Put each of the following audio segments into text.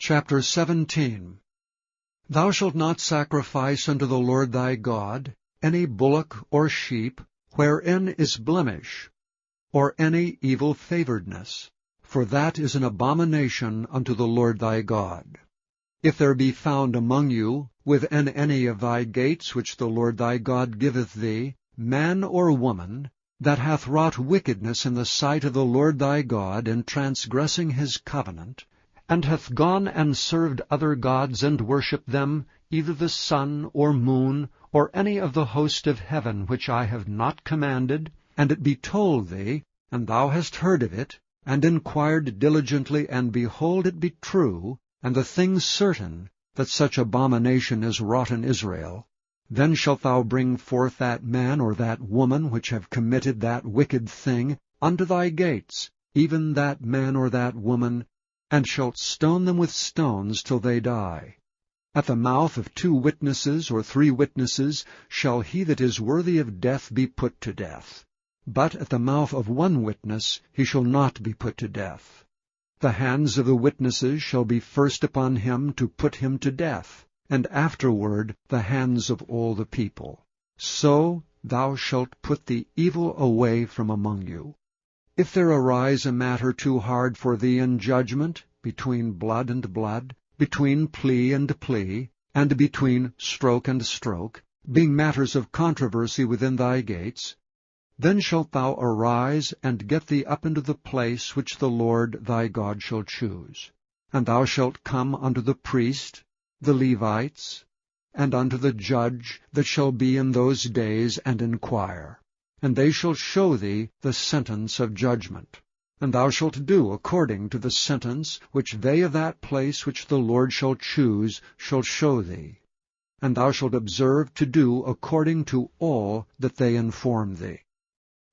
Chapter 17. Thou shalt not sacrifice unto the Lord thy God any bullock or sheep wherein is blemish, or any evil favoredness, for that is an abomination unto the Lord thy God. If there be found among you, within any of thy gates which the Lord thy God giveth thee, man or woman, that hath wrought wickedness in the sight of the Lord thy God in transgressing his covenant, and hath gone and served other gods and worshipped them, either the sun or moon, or any of the host of heaven which I have not commanded, and it be told thee, and thou hast heard of it, and inquired diligently, and behold, it be true, and the thing certain, that such abomination is wrought in Israel, then shalt thou bring forth that man or that woman which have committed that wicked thing unto thy gates, even that man or that woman, and shalt stone them with stones till they die. At the mouth of 2 witnesses or 3 witnesses shall he that is worthy of death be put to death. But at the mouth of 1 witness he shall not be put to death. The hands of the witnesses shall be first upon him to put him to death, and afterward the hands of all the people. So thou shalt put the evil away from among you. If there arise a matter too hard for thee in judgment, between blood and blood, between plea and plea, and between stroke and stroke, being matters of controversy within thy gates, then shalt thou arise and get thee up into the place which the Lord thy God shall choose. And thou shalt come unto the priest, the Levites, and unto the judge that shall be in those days, and inquire. And they shall show thee the sentence of judgment. And thou shalt do according to the sentence which they of that place which the Lord shall choose shall show thee. And thou shalt observe to do according to all that they inform thee.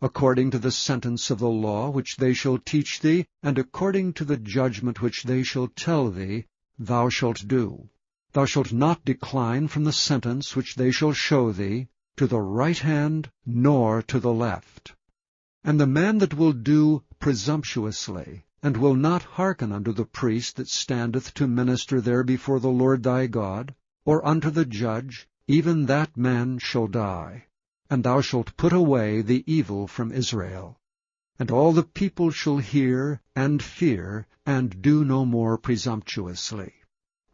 According to the sentence of the law which they shall teach thee, and according to the judgment which they shall tell thee, thou shalt do. Thou shalt not decline from the sentence which they shall show thee, to the right hand, nor to the left. And the man that will do presumptuously, and will not hearken unto the priest that standeth to minister there before the Lord thy God, or unto the judge, even that man shall die. And thou shalt put away the evil from Israel. And all the people shall hear, and fear, and do no more presumptuously.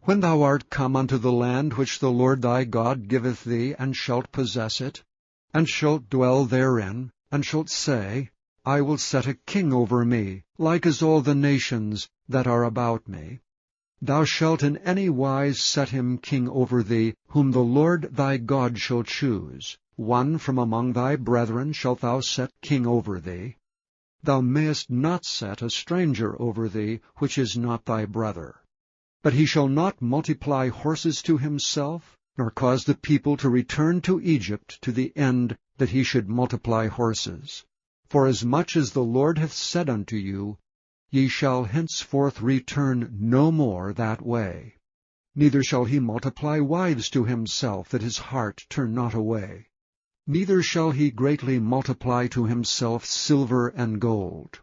When thou art come unto the land which the Lord thy God giveth thee, and shalt possess it, and shalt dwell therein, and shalt say, I will set a king over me, like as all the nations that are about me. Thou shalt in any wise set him king over thee, whom the Lord thy God shall choose. One from among thy brethren shalt thou set king over thee. Thou mayest not set a stranger over thee, which is not thy brother. But he shall not multiply horses to himself, nor cause the people to return to Egypt to the end that he should multiply horses. For as much as the Lord hath said unto you, ye shall henceforth return no more that way. Neither shall he multiply wives to himself, that his heart turn not away. Neither shall he greatly multiply to himself silver and gold.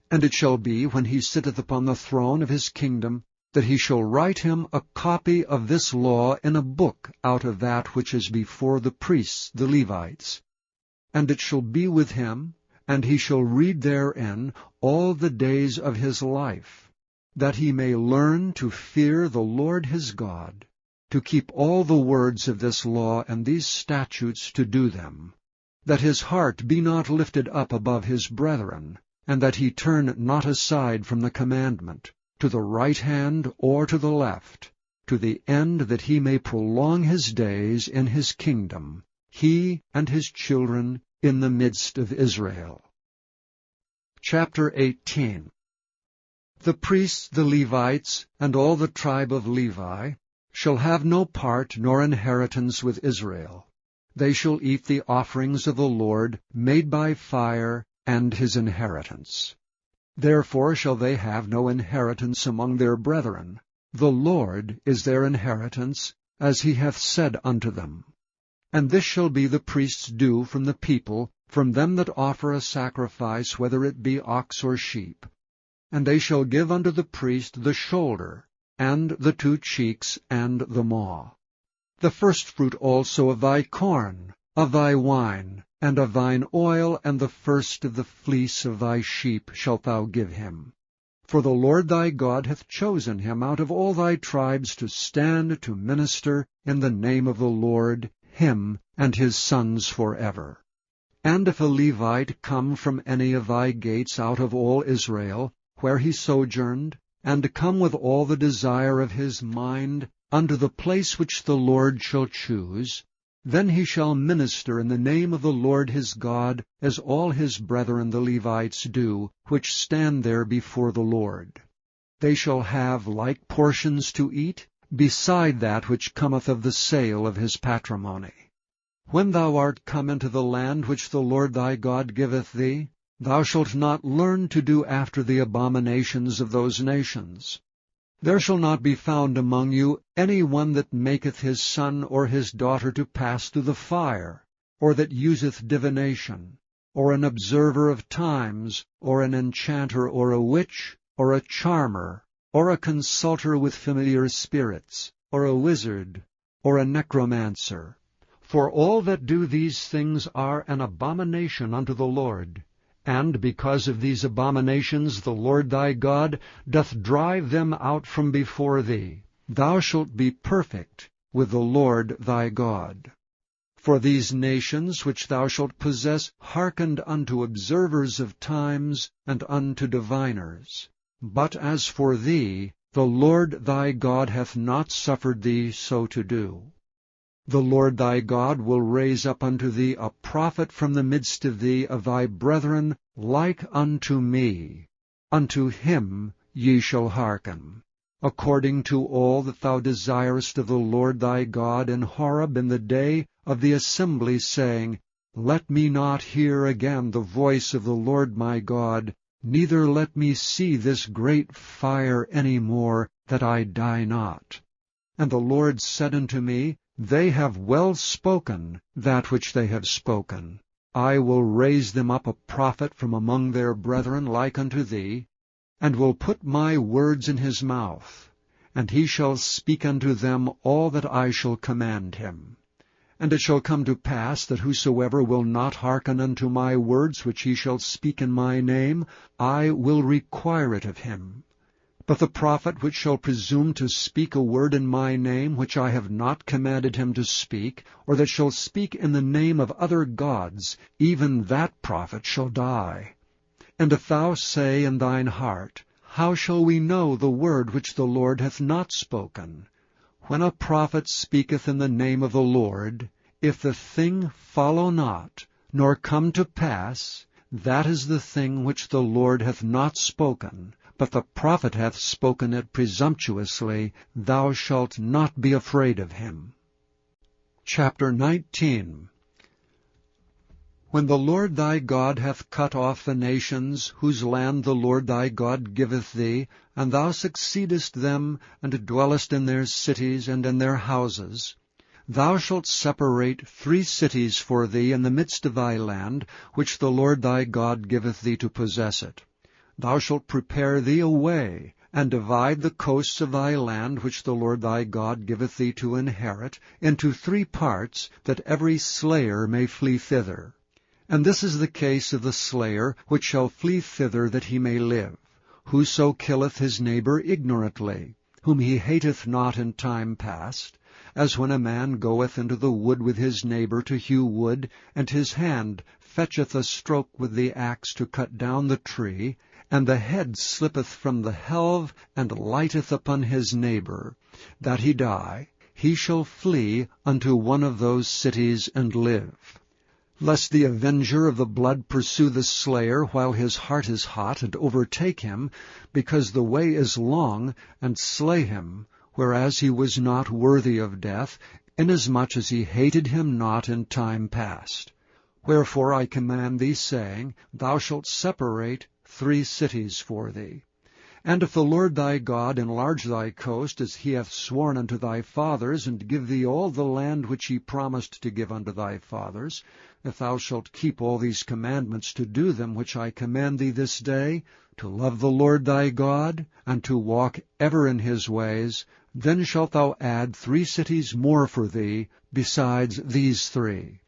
And it shall be, when he sitteth upon the throne of his kingdom, that he shall write him a copy of this law in a book out of that which is before the priests the Levites. And it shall be with him, and he shall read therein all the days of his life, that he may learn to fear the Lord his God, to keep all the words of this law and these statutes to do them, that his heart be not lifted up above his brethren, and that he turn not aside from the commandment, to the right hand or to the left, to the end that he may prolong his days in his kingdom, he and his children in the midst of Israel. Chapter 18. The priests, the Levites, and all the tribe of Levi, shall have no part nor inheritance with Israel. They shall eat the offerings of the Lord made by fire, and his inheritance. Therefore shall they have no inheritance among their brethren. The Lord is their inheritance, as he hath said unto them. And this shall be the priest's due from the people, from them that offer a sacrifice, whether it be ox or sheep. And they shall give unto the priest the shoulder, and the 2 cheeks, and the maw. The firstfruit also of thy corn, of thy wine, and of thine oil, and the first of the fleece of thy sheep shalt thou give him. For the Lord thy God hath chosen him out of all thy tribes to stand to minister in the name of the Lord, him and his sons forever. And if a Levite come from any of thy gates out of all Israel, where he sojourned, and come with all the desire of his mind unto the place which the Lord shall choose, then he shall minister in the name of the Lord his God, as all his brethren the Levites do, which stand there before the Lord. They shall have like portions to eat, beside that which cometh of the sale of his patrimony. When thou art come into the land which the Lord thy God giveth thee, thou shalt not learn to do after the abominations of those nations. There shall not be found among you any one that maketh his son or his daughter to pass through the fire, or that useth divination, or an observer of times, or an enchanter, or a witch, or a charmer, or a consulter with familiar spirits, or a wizard, or a necromancer. For all that do these things are an abomination unto the Lord. And because of these abominations the Lord thy God doth drive them out from before thee. Thou shalt be perfect with the Lord thy God. For these nations which thou shalt possess hearkened unto observers of times and unto diviners. But as for thee, the Lord thy God hath not suffered thee so to do. The Lord thy God will raise up unto thee a prophet from the midst of thee of thy brethren, like unto me. Unto him ye shall hearken, according to all that thou desirest of the Lord thy God in Horeb in the day of the assembly, saying, Let me not hear again the voice of the Lord my God, neither let me see this great fire any more, that I die not. And the Lord said unto me, They have well spoken that which they have spoken. I will raise them up a prophet from among their brethren like unto thee, and will put my words in his mouth, and he shall speak unto them all that I shall command him. And it shall come to pass that whosoever will not hearken unto my words which he shall speak in my name, I will require it of him. But the prophet which shall presume to speak a word in my name which I have not commanded him to speak, or that shall speak in the name of other gods, even that prophet shall die. And if thou say in thine heart, How shall we know the word which the Lord hath not spoken? When a prophet speaketh in the name of the Lord, if the thing follow not, nor come to pass, that is the thing which the Lord hath not spoken, but the prophet hath spoken it presumptuously, thou shalt not be afraid of him. Chapter 19. When the Lord thy God hath cut off the nations, whose land the Lord thy God giveth thee, and thou succeedest them, and dwellest in their cities and in their houses, thou shalt separate 3 cities for thee in the midst of thy land, which the Lord thy God giveth thee to possess it. Thou shalt prepare thee a way, and divide the coasts of thy land which the Lord thy God giveth thee to inherit, into 3 parts, that every slayer may flee thither. And this is the case of the slayer, which shall flee thither that he may live. Whoso killeth his neighbor ignorantly, whom he hateth not in time past, as when a man goeth into the wood with his neighbor to hew wood, and his hand fetcheth a stroke with the axe to cut down the tree, and the head slippeth from the helve, and lighteth upon his neighbor, that he die, he shall flee unto one of those cities and live. Lest the avenger of the blood pursue the slayer while his heart is hot, and overtake him, because the way is long, and slay him, whereas he was not worthy of death, inasmuch as he hated him not in time past. Wherefore I command thee, saying, Thou shalt separate 3 cities for thee. And if the Lord thy God enlarge thy coast, as he hath sworn unto thy fathers, and give thee all the land which he promised to give unto thy fathers, if thou shalt keep all these commandments to do them which I command thee this day, to love the Lord thy God, and to walk ever in his ways, then shalt thou add 3 cities more for thee, besides these 3,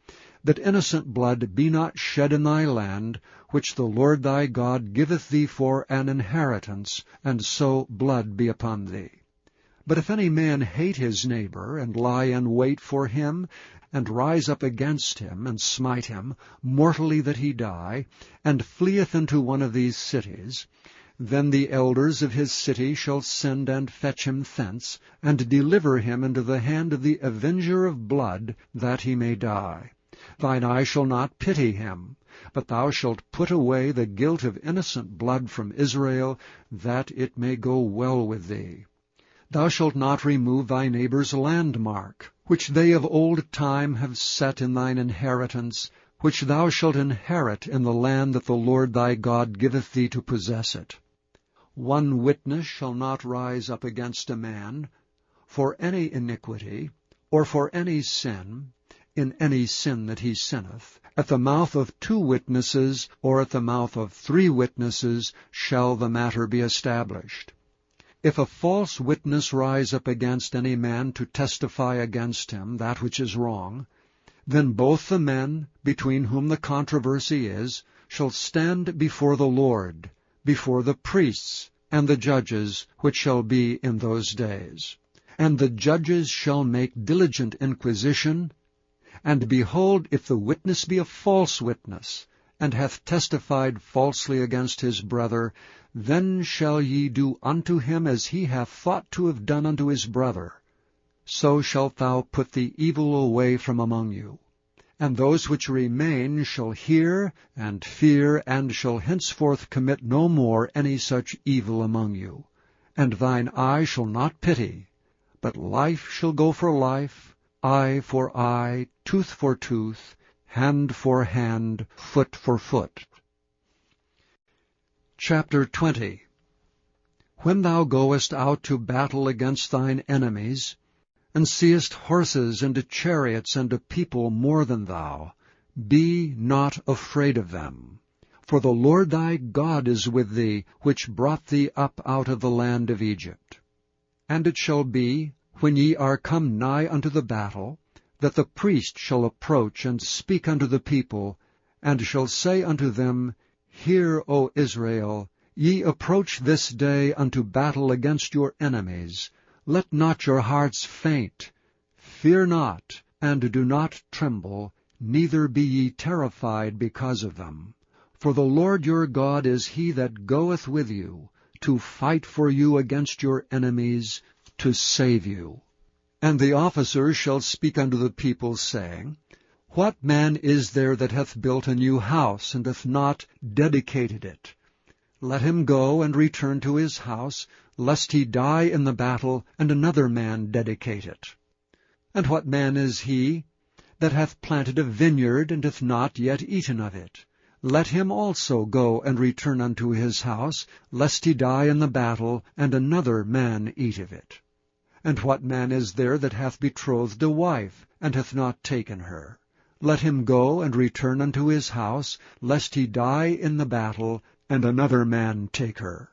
that innocent blood be not shed in thy land, which the Lord thy God giveth thee for an inheritance, and so blood be upon thee. But if any man hate his neighbor, and lie in wait for him, and rise up against him, and smite him, mortally that he die, and fleeth into one of these cities, then the elders of his city shall send and fetch him thence, and deliver him into the hand of the avenger of blood, that he may die. Thine eye shall not pity him, but thou shalt put away the guilt of innocent blood from Israel, that it may go well with thee. Thou shalt not remove thy neighbor's landmark, which they of old time have set in thine inheritance, which thou shalt inherit in the land that the Lord thy God giveth thee to possess it. 1 witness shall not rise up against a man for any iniquity, or for any sin, in any sin that he sinneth. At the mouth of 2 witnesses, or at the mouth of 3 witnesses, shall the matter be established. If a false witness rise up against any man to testify against him that which is wrong, then both the men, between whom the controversy is, shall stand before the Lord, before the priests and the judges which shall be in those days. And the judges shall make diligent inquisition, and behold, if the witness be a false witness, and hath testified falsely against his brother, then shall ye do unto him as he hath thought to have done unto his brother. So shalt thou put the evil away from among you. And those which remain shall hear and fear, and shall henceforth commit no more any such evil among you. And thine eye shall not pity, but life shall go for life, eye for eye, tooth for tooth, hand for hand, foot for foot. Chapter 20. When thou goest out to battle against thine enemies, and seest horses and chariots and a people more than thou, be not afraid of them. For the Lord thy God is with thee, which brought thee up out of the land of Egypt. And it shall be, when ye are come nigh unto the battle, that the priest shall approach and speak unto the people, and shall say unto them, Hear, O Israel, ye approach this day unto battle against your enemies. Let not your hearts faint. Fear not, and do not tremble, neither be ye terrified because of them. For the Lord your God is he that goeth with you, to fight for you against your enemies, to save you. And the officers shall speak unto the people, saying, What man is there that hath built a new house, and hath not dedicated it? Let him go and return to his house, lest he die in the battle, and another man dedicate it. And what man is he that hath planted a vineyard, and hath not yet eaten of it? Let him also go and return unto his house, lest he die in the battle, and another man eat of it. And what man is there that hath betrothed a wife, and hath not taken her? Let him go and return unto his house, lest he die in the battle, and another man take her.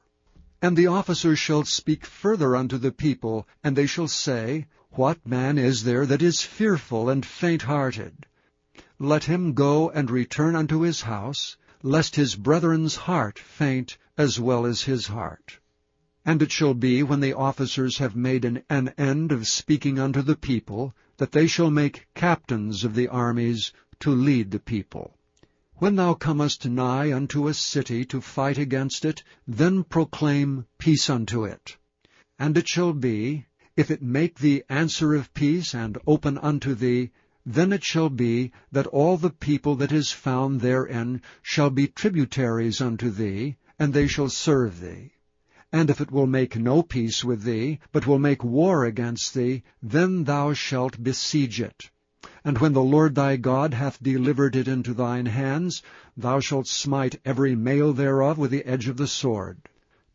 And the officers shall speak further unto the people, and they shall say, What man is there that is fearful and faint-hearted? Let him go and return unto his house, lest his brethren's heart faint as well as his heart. And it shall be, when the officers have made an end of speaking unto the people, that they shall make captains of the armies to lead the people. When thou comest nigh unto a city to fight against it, then proclaim peace unto it. And it shall be, if it make thee answer of peace, and open unto thee, then it shall be that all the people that is found therein shall be tributaries unto thee, and they shall serve thee. And if it will make no peace with thee, but will make war against thee, then thou shalt besiege it. And when the Lord thy God hath delivered it into thine hands, thou shalt smite every male thereof with the edge of the sword.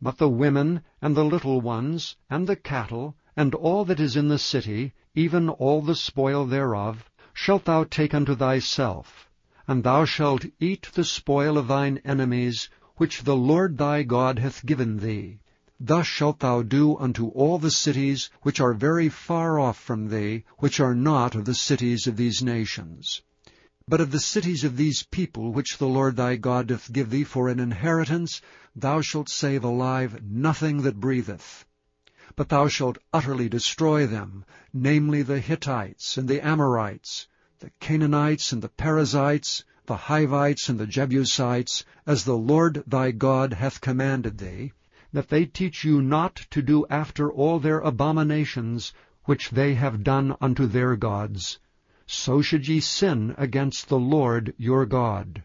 But the women, and the little ones, and the cattle, and all that is in the city, even all the spoil thereof, shalt thou take unto thyself, and thou shalt eat the spoil of thine enemies, which the Lord thy God hath given thee. Thus shalt thou do unto all the cities which are very far off from thee, which are not of the cities of these nations. But of the cities of these people which the Lord thy God doth give thee for an inheritance, thou shalt save alive nothing that breatheth. But thou shalt utterly destroy them, namely the Hittites, and the Amorites, the Canaanites, and the Perizzites, the Hivites, and the Jebusites, as the Lord thy God hath commanded thee, that they teach you not to do after all their abominations which they have done unto their gods. So should ye sin against the Lord your God.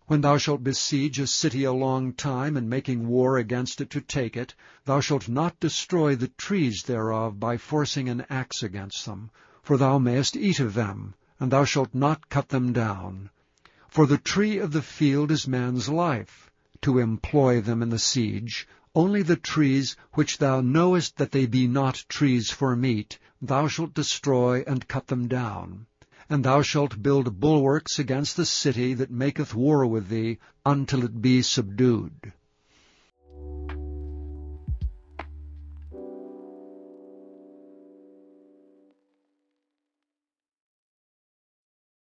When thou shalt besiege a city a long time, and making war against it to take it, thou shalt not destroy the trees thereof by forcing an axe against them, for thou mayest eat of them, and thou shalt not cut them down. For the tree of the field is man's life, to employ them in the siege. Only the trees which thou knowest that they be not trees for meat, thou shalt destroy and cut them down. And thou shalt build bulwarks against the city that maketh war with thee, until it be subdued.